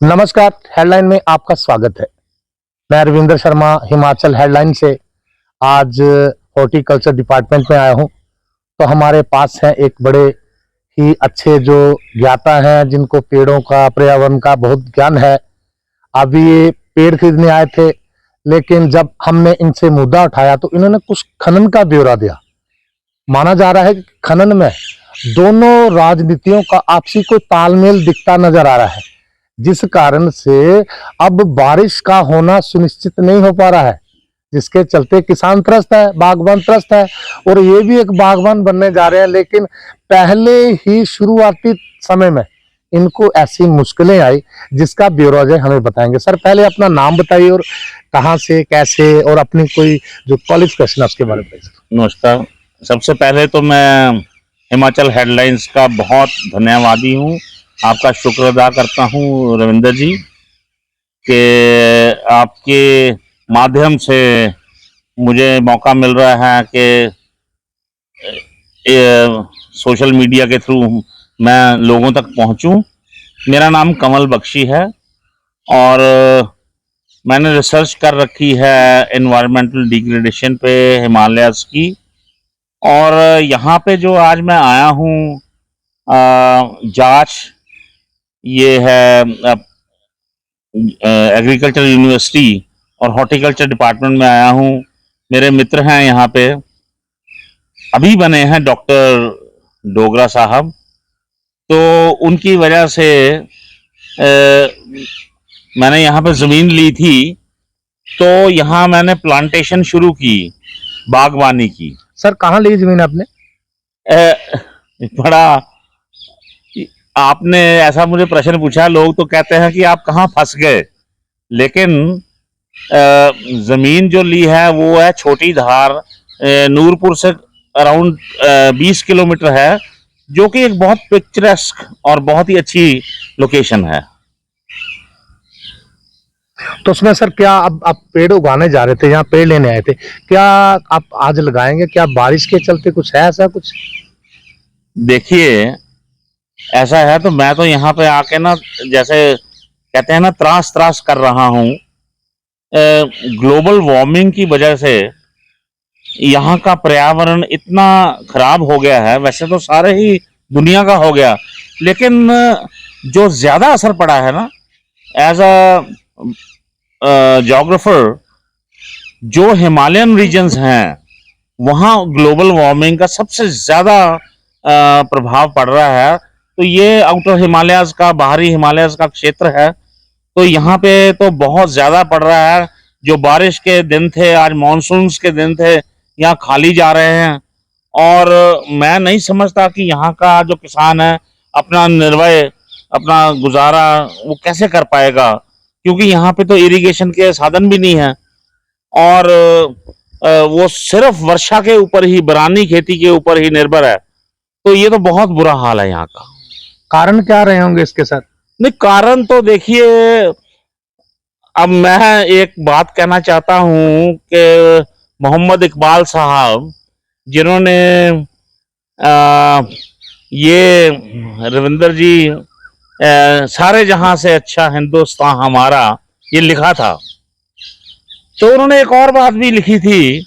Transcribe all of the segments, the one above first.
नमस्कार, हेडलाइन में आपका स्वागत है। मैं रविंद्र शर्मा हिमाचल हेडलाइन से आज हॉर्टिकल्चर डिपार्टमेंट में आया हूं। तो हमारे पास हैं एक बड़े ही अच्छे जो ज्ञाता हैं जिनको पेड़ों का पर्यावरण का बहुत ज्ञान है। अभी ये पेड़ खरीदने आए थे, लेकिन जब हमने इनसे मुद्दा उठाया तो इन्होंने कुछ खनन का ब्यौरा दिया। माना जा रहा है कि खनन में दोनों राजनीतियों का आपसी कोई तालमेल दिखता नजर आ रहा है, जिस कारण से अब बारिश का होना सुनिश्चित नहीं हो पा रहा है, जिसके चलते किसान त्रस्त है, बागबान त्रस्त है और ये भी एक बागबान बनने जा रहे हैं। लेकिन पहले ही शुरुआती समय में इनको ऐसी मुश्किलें आई जिसका ब्यौरा जो हमें बताएंगे। सर, पहले अपना नाम बताइए और कहाँ से, कैसे और अपनी कोई जो क्वालिफिकेशन है उसके बारे में बताइए। नमस्कार। सबसे पहले तो मैं हिमाचल हेडलाइंस का बहुत धन्यवादी हूँ, आपका शुक्र अदा करता हूँ रविंदर जी कि आपके माध्यम से मुझे मौका मिल रहा है कि सोशल मीडिया के थ्रू मैं लोगों तक पहुँचूँ। मेरा नाम कमल बख्शी है और मैंने रिसर्च कर रखी है एनवायरमेंटल डिग्रेडेशन पे हिमालयाज़ की। और यहाँ पे जो आज मैं आया हूँ जांच, ये है एग्रीकल्चर यूनिवर्सिटी और हॉर्टिकल्चर डिपार्टमेंट में आया हूँ। मेरे मित्र हैं यहाँ पे, अभी बने हैं डॉक्टर डोगरा साहब, तो उनकी वजह से मैंने यहाँ पे ज़मीन ली थी, तो यहाँ मैंने प्लांटेशन शुरू की, बागवानी की। सर, कहाँ ली जमीन आपने? बड़ा आपने ऐसा मुझे प्रश्न पूछा, लोग तो कहते हैं कि आप कहाँ फंस गए, लेकिन जमीन जो ली है वो है छोटी धार, नूरपुर से अराउंड 20 किलोमीटर है, जो कि एक बहुत पिक्चरेस्क और बहुत ही अच्छी लोकेशन है। तो उसमें सर क्या आप पेड़ उगाने जा रहे थे, यहाँ पेड़ लेने आए थे, क्या आप आज लगाएंगे? क्या बारिश के चलते कुछ है ऐसा कुछ? देखिए, ऐसा है तो मैं तो यहाँ पे आके ना, जैसे कहते हैं ना, त्रास त्रास कर रहा हूँ। ग्लोबल वार्मिंग की वजह से यहाँ का पर्यावरण इतना खराब हो गया है। वैसे तो सारे ही दुनिया का हो गया, लेकिन जो ज्यादा असर पड़ा है ना, एज अ ज्योग्राफर, जो हिमालयन रीजन्स हैं वहाँ ग्लोबल वार्मिंग का सबसे ज्यादा प्रभाव पड़ रहा है। तो ये आउटर हिमालयाज का, बाहरी हिमालयाज का क्षेत्र है, तो यहाँ पे तो बहुत ज्यादा पड़ रहा है। जो बारिश के दिन थे, आज मॉनसून्स के दिन थे, यहाँ खाली जा रहे हैं। और मैं नहीं समझता कि यहाँ का जो किसान है अपना निर्वाह, अपना गुजारा वो कैसे कर पाएगा, क्योंकि यहाँ पे तो इरिगेशन के साधन भी नहीं है और वो सिर्फ वर्षा के ऊपर ही, बरानी खेती के ऊपर ही निर्भर है। तो ये तो बहुत बुरा हाल है यहाँ का। कारण क्या रहे होंगे इसके साथ? नहीं, कारण तो देखिए, अब मैं एक बात कहना चाहता हूँ कि मोहम्मद इकबाल साहब, जिन्होंने ये रविंदर जी सारे जहां से अच्छा हिंदुस्तान हमारा, ये लिखा था, तो उन्होंने एक और बात भी लिखी थी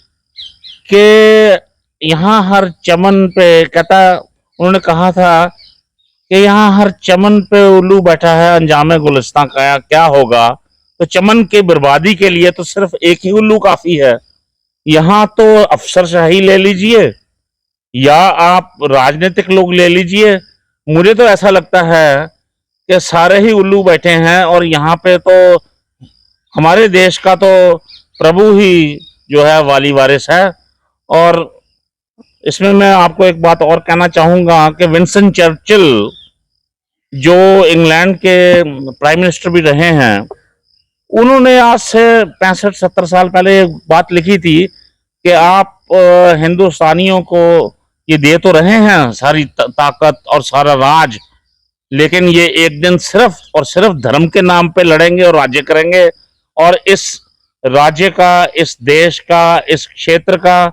कि यहाँ हर चमन पे, कहता, उन्होंने कहा था कि यहाँ हर चमन पे उल्लू बैठा है, अंजामे गुलिस्तां का क्या होगा। तो चमन के बर्बादी के लिए तो सिर्फ एक ही उल्लू काफी है। यहाँ तो अफसरशाही ले लीजिए या आप राजनीतिक लोग ले लीजिए, मुझे तो ऐसा लगता है कि सारे ही उल्लू बैठे हैं और यहाँ पे तो हमारे देश का तो प्रभु ही जो है वाली वारिस है। और इसमें मैं आपको एक बात और कहना चाहूंगा कि विंस्टन चर्चिल, जो इंग्लैंड के प्राइम मिनिस्टर भी रहे हैं, उन्होंने आज से 65-70 साल पहले एक बात लिखी थी कि आप हिंदुस्तानियों को ये दे तो रहे हैं सारी ताकत और सारा राज, लेकिन ये एक दिन सिर्फ और सिर्फ धर्म के नाम पे लड़ेंगे और राज्य करेंगे, और इस राज्य का, इस देश का, इस क्षेत्र का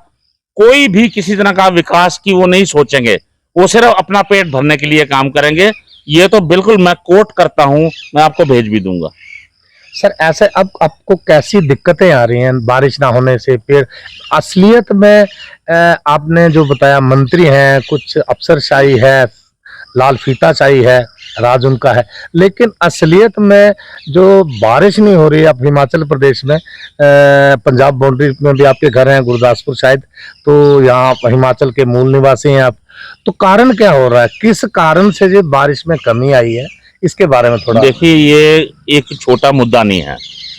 कोई भी किसी तरह का विकास की वो नहीं सोचेंगे। वो सिर्फ अपना पेट भरने के लिए काम करेंगे। ये तो बिल्कुल मैं कोट करता हूं, मैं आपको भेज भी दूंगा। सर ऐसे अब आपको कैसी दिक्कतें आ रही हैं बारिश ना होने से? पेड़ असलियत में आपने जो बताया मंत्री हैं, कुछ अफसरशाही है, लाल फीताशाही है, राज उनका है, लेकिन असलियत में जो बारिश नहीं हो रही है अब हिमाचल प्रदेश में, पंजाब बाउंड्री में भी आपके घर हैं, गुरदासपुर शायद, तो यहाँ हिमाचल के मूल निवासी हैं आप, तो कारण क्या हो रहा है? किस कारण से ये बारिश में कमी आई है, इसके बारे में थोड़ा। देखिए, ये एक छोटा मुद्दा नहीं है,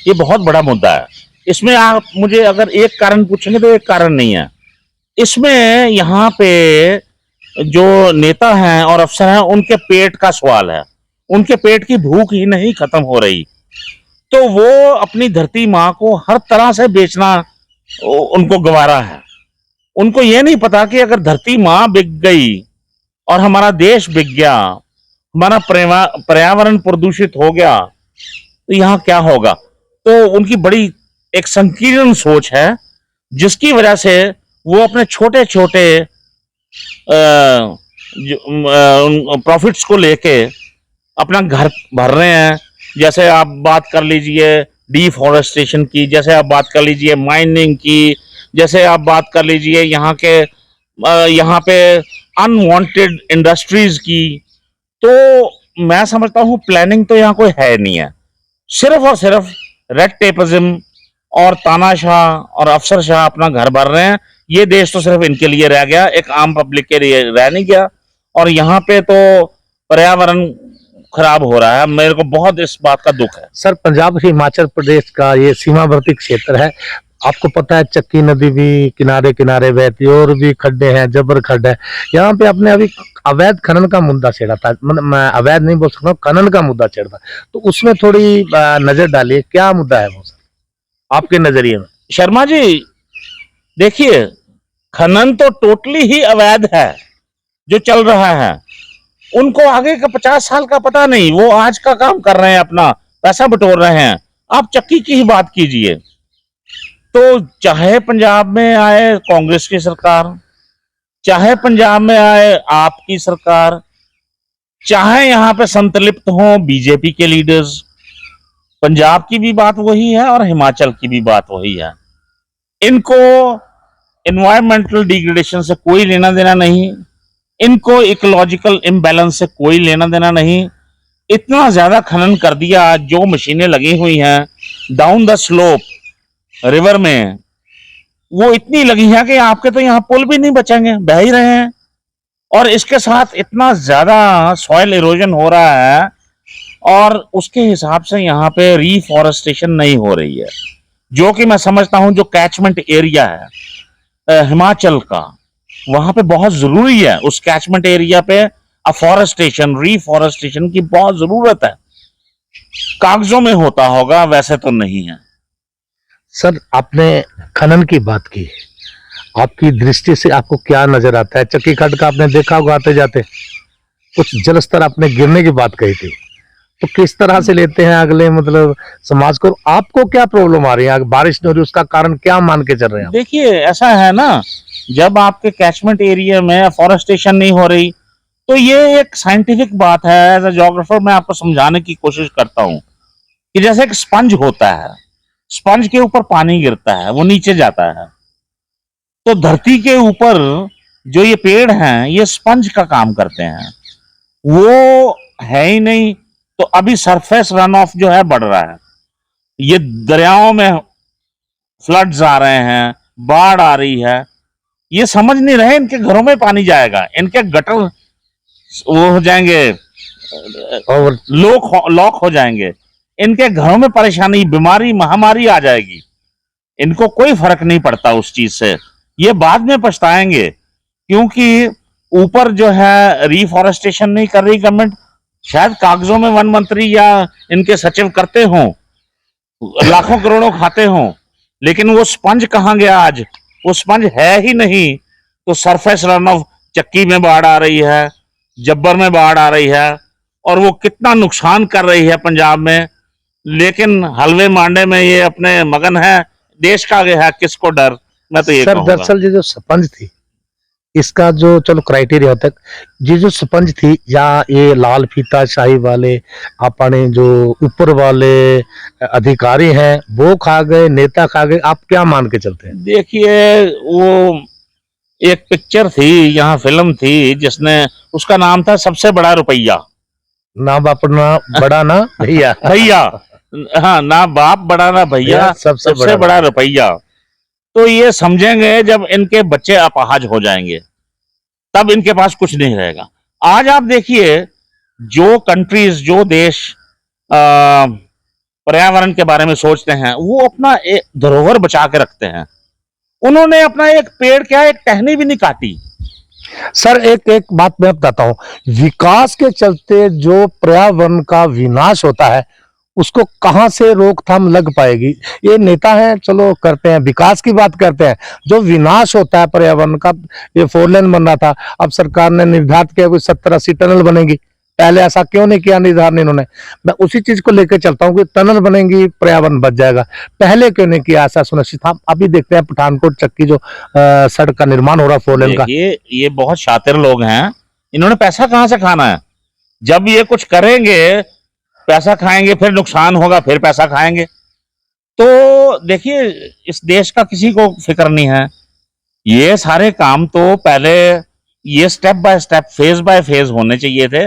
ये बहुत बड़ा मुद्दा है। इसमें आप मुझे अगर एक कारण पूछेंगे तो एक कारण नहीं है। इसमें यहाँ पे जो नेता हैं और अफसर हैं, उनके पेट का सवाल है। उनके पेट की भूख ही नहीं खत्म हो रही, तो वो अपनी धरती माँ को हर तरह से बेचना उनको गवारा है। उनको ये नहीं पता कि अगर धरती माँ बिक गई और हमारा देश बिक गया, हमारा पर्यावरण प्रदूषित हो गया, तो यहाँ क्या होगा। तो उनकी बड़ी एक संकीर्ण सोच है, जिसकी वजह से वो अपने छोटे छोटे प्रॉफिट्स को लेके अपना घर भर रहे हैं। जैसे आप बात कर लीजिए डिफॉरेस्टेशन की, जैसे आप बात कर लीजिए माइनिंग की, जैसे आप बात कर लीजिए यहाँ पे अनवांटेड इंडस्ट्रीज की। तो मैं समझता हूँ प्लानिंग तो यहाँ कोई है नहीं है, सिर्फ और सिर्फ रेड टेपिज्म और तानाशाह और अफसरशाह अपना घर भर रहे हैं। ये देश तो सिर्फ इनके लिए रह गया, एक आम पब्लिक के लिए रह नहीं गया। और यहाँ पे तो पर्यावरण खराब हो रहा है, मेरे को बहुत इस बात का दुख है। सर पंजाब हिमाचल प्रदेश का ये सीमावर्ती क्षेत्र है, आपको पता है चक्की नदी भी किनारे किनारे बहती है, और भी खड्डे हैं, जबर खड्ड है। यहाँ पे आपने अभी अवैध खनन का मुद्दा छेड़ा था, मतलब मैं अवैध नहीं बोल सकता हूँ, खनन का मुद्दा छेड़ा था, तो उसमें थोड़ी नजर डालिए, क्या मुद्दा है वो सर आपके नजरिए में? शर्मा जी, देखिए, खनन तो टोटली ही अवैध है जो चल रहा है। उनको आगे का 50 साल का पता नहीं, वो आज का काम कर रहे हैं, अपना पैसा बटोर रहे हैं। आप चक्की की ही बात कीजिए, तो चाहे पंजाब में आए कांग्रेस की सरकार, चाहे पंजाब में आए आपकी सरकार, चाहे यहाँ पे संतलिप्त हो बीजेपी के लीडर्स, पंजाब की भी बात वही है और हिमाचल की भी बात वही है। इनको एनवायरमेंटल डिग्रेडेशन से कोई लेना देना नहीं, इनको इकोलॉजिकल इम्बैलेंस से कोई लेना देना नहीं। इतना ज्यादा खनन कर दिया, जो मशीनें लगी हुई हैं डाउन द स्लोप रिवर में, वो इतनी लगी हैं कि आपके तो यहाँ पुल भी नहीं बचेंगे, बह ही रहे हैं। और इसके साथ इतना ज्यादा सॉइल इरोजन हो रहा है, और उसके हिसाब से यहाँ पे रीफॉरेस्टेशन नहीं हो रही है, जो कि मैं समझता हूँ जो कैचमेंट एरिया है हिमाचल का, वहां पे बहुत जरूरी है। उस कैचमेंट एरिया पे अफॉरेस्टेशन, रीफॉरेस्टेशन की बहुत जरूरत है। कागजों में होता होगा, वैसे तो नहीं है। सर आपने खनन की बात की, आपकी दृष्टि से आपको क्या नजर आता है? चक्की खड्ड का आपने देखा होगा आते जाते, कुछ जलस्तर आपने गिरने की बात कही थी, तो किस तरह से लेते हैं अगले मतलब समाज को? आपको क्या प्रॉब्लम आ रही है, बारिश नहीं हो रही, उसका कारण क्या मान के चल रहे हैं आप? देखिए, ऐसा है ना, जब आपके कैचमेंट एरिया में अफॉरेस्टेशन नहीं हो रही, तो ये एक साइंटिफिक बात है। एज अ ज्योग्राफर मैं आपको समझाने की कोशिश करता हूँ कि जैसे एक स्पंज होता है, स्पंज के ऊपर पानी गिरता है, वो नीचे जाता है। तो धरती के ऊपर जो ये पेड़ हैं, ये स्पंज का काम करते हैं, वो है ही नहीं। तो अभी सरफेस रन ऑफ जो है बढ़ रहा है, ये दरियाओं में फ्लड्स आ रहे हैं, बाढ़ आ रही है। ये समझ नहीं रहे इनके घरों में पानी जाएगा, इनके गटर वो हो जाएंगे, और लॉक हो जाएंगे, इनके घरों में परेशानी, बीमारी, महामारी आ जाएगी। इनको कोई फर्क नहीं पड़ता उस चीज से। ये बाद में पछताएंगे, क्योंकि ऊपर जो है रिफॉरेस्टेशन नहीं कर रही गवर्नमेंट। शायद कागजों में वन मंत्री या इनके सचिव करते हों, लाखों करोड़ों खाते हों, लेकिन वो स्पंज कहाँ गया आज? वो स्पंज है ही नहीं। तो सरफेस रन ऑफ, चक्की में बाढ़ आ रही है, जब्बर में बाढ़ आ रही है, और वो कितना नुकसान कर रही है पंजाब में, लेकिन हलवे मांडे में ये अपने मगन है। देश का आगे है, किसको डर? मैं तो ये सर कहूंगा। दरअसल ये जो स्पंज थी, इसका जो चलो क्राइटेरिया होता है, ये जो स्पंज थी या ये लाल फीता शाही वाले अपने जो ऊपर वाले अधिकारी हैं वो खा गए, नेता खा गए, आप क्या मान के चलते हैं? देखिए, वो एक पिक्चर थी, यहाँ फिल्म थी, जिसने, उसका नाम था सबसे बड़ा रुपया। ना बाप ना बड़ा ना भैया। भैया, हाँ, ना बाप बड़ा ना भैया, सबसे बड़ा रुपया। तो ये समझेंगे जब इनके बच्चे अपाहज हो जाएंगे, तब इनके पास कुछ नहीं रहेगा। आज आप देखिए, जो कंट्रीज, जो देश पर्यावरण के बारे में सोचते हैं, वो अपना एक धरोहर बचा के रखते हैं। उन्होंने अपना एक पेड़, क्या एक टहनी भी नहीं काटी। सर एक एक बात मैं बताता हूँ, विकास के चलते जो पर्यावरण का विनाश होता है उसको कहां से रोकथाम लग पाएगी? ये नेता हैं, चलो करते हैं, विकास की बात करते हैं, जो विनाश होता है पर्यावरण का, ये 4 लेन बन रहा था, अब सरकार ने निर्धारित किया कोई 70-80 टनल बनेगी। पहले ऐसा क्यों नहीं किया निर्धारण इन्होंने? मैं उसी चीज को लेकर चलता हूँ कि टनल बनेगी पर्यावरण बच जाएगा, पहले क्यों नहीं किया ऐसा सुनिश्चित? हम अभी देखते हैं पठानकोट चक्की जो सड़क का निर्माण हो रहा 4 लेन का। ये बहुत शातिर लोग हैं, इन्होंने पैसा कहां से खाना है? जब ये कुछ करेंगे, पैसा खाएंगे, फिर नुकसान होगा, फिर पैसा खाएंगे। तो देखिए, इस देश का किसी को फिक्र नहीं है। ये सारे काम तो पहले ये step by step, phase by phase होने चाहिए थे।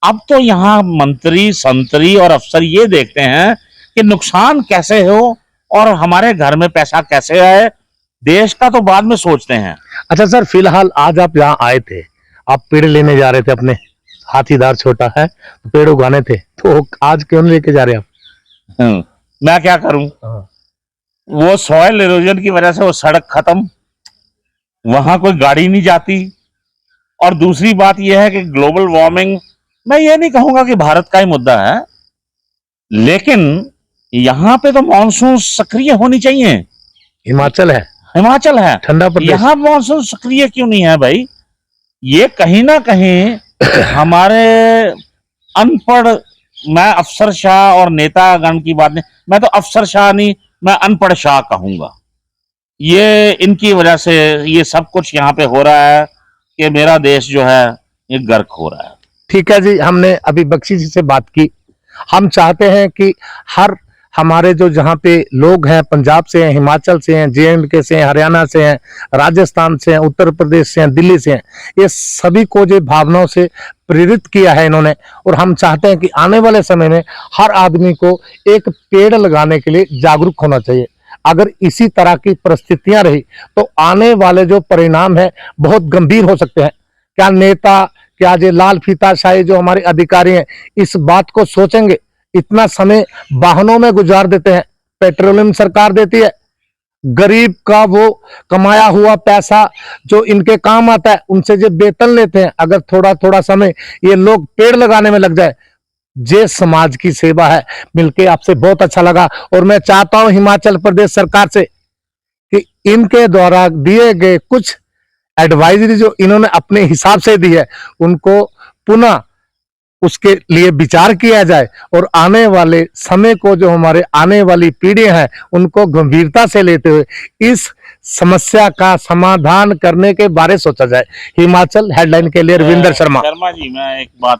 अब तो यहाँ मंत्री, संतरी और अफसर ये देखते हैं कि नुकसान कैसे हो और हमारे घर में पैसा कैसे आए, देश का तो बाद में सोचते हैं। अच्छा सर, फिलहाल आज आप यहाँ आए थे, आप पेड़ लेने जा रहे थे, अपने हाथीदार छोटा है, पेड़ उगाने थे, तो आज क्यों नहीं लेके जा रहे आप? मैं क्या करूं? वो सॉइल इरोजन की वजह से वो सड़क खत्म, वहां कोई गाड़ी नहीं जाती। और दूसरी बात यह है कि ग्लोबल वार्मिंग, मैं ये नहीं कहूंगा कि भारत का ही मुद्दा है, लेकिन यहां पे तो मानसून सक्रिय होनी चाहिए। हिमाचल है, हिमाचल है, ठंडा प्रदेश, यहां मानसून सक्रिय क्यों नहीं है भाई? ये कहीं ना कहीं हमारे अनपढ़, मैं अफसरशाह और नेतागण की बात नहीं, मैं तो अफसरशाह नहीं, मैं अनपढ़ शाह कहूंगा। ये इनकी वजह से ये सब कुछ यहाँ पे हो रहा है कि मेरा देश जो है ये गर्क हो रहा है। ठीक है जी, हमने अभी बख्शी जी से बात की। हम चाहते हैं कि हर हमारे जो जहाँ पे लोग हैं, पंजाब से हैं, हिमाचल से हैं, JNK से हैं, हरियाणा से हैं, राजस्थान से हैं, उत्तर प्रदेश से हैं, दिल्ली से हैं, ये सभी को जो भावनाओं से प्रेरित किया है इन्होंने। और हम चाहते हैं कि आने वाले समय में हर आदमी को एक पेड़ लगाने के लिए जागरूक होना चाहिए। अगर इसी तरह की परिस्थितियां रही तो आने वाले जो परिणाम है बहुत गंभीर हो सकते हैं। क्या नेता, क्या जो लाल फीताशाही जो हमारे अधिकारी हैं इस बात को सोचेंगे? इतना समय वाहनों में गुजार देते हैं, पेट्रोलियम सरकार देती है, गरीब का वो कमाया हुआ पैसा जो इनके काम आता है उनसे जो वेतन लेते हैं, अगर थोड़ा थोड़ा समय ये लोग पेड़ लगाने में लग जाए, जे समाज की सेवा है। मिलके आपसे बहुत अच्छा लगा और मैं चाहता हूं हिमाचल प्रदेश सरकार से कि इनके द्वारा दिए गए कुछ एडवाइजरी जो इन्होंने अपने हिसाब से दी है उनको पुनः उसके लिए विचार किया जाए और आने वाले समय को, जो हमारे आने वाली पीढ़ियां हैं, उनको गंभीरता से लेते हुए इस समस्या का समाधान करने के बारे सोचा जाए। हिमाचल हेडलाइन के लिए रविंदर शर्मा। शर्मा जी, मैं एक बात